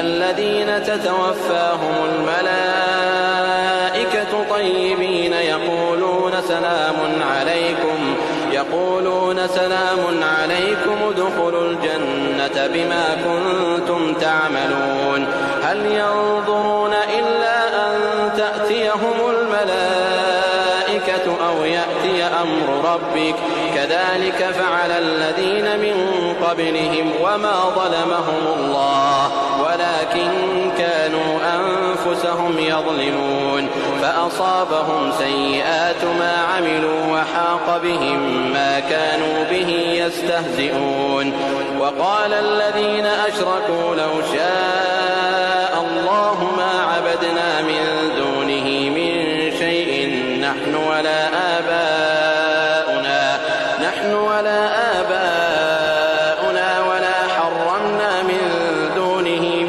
الذين تتوفاهم الملائكة طيبين يقولون سلام عليكم ادخلوا الجنة بما كنتم تعملون هل ينظرون إلا أن تأتيهم الملائكة أو يأتي أمر ربك كذلك فعل الذين من قبلهم وما ظلمهم الله ولكن كانوا أنفسهم يظلمون فأصابهم سيئات ما عملوا وحاق بهم ما كانوا به يستهزئون وقال الذين أشركوا لو شاء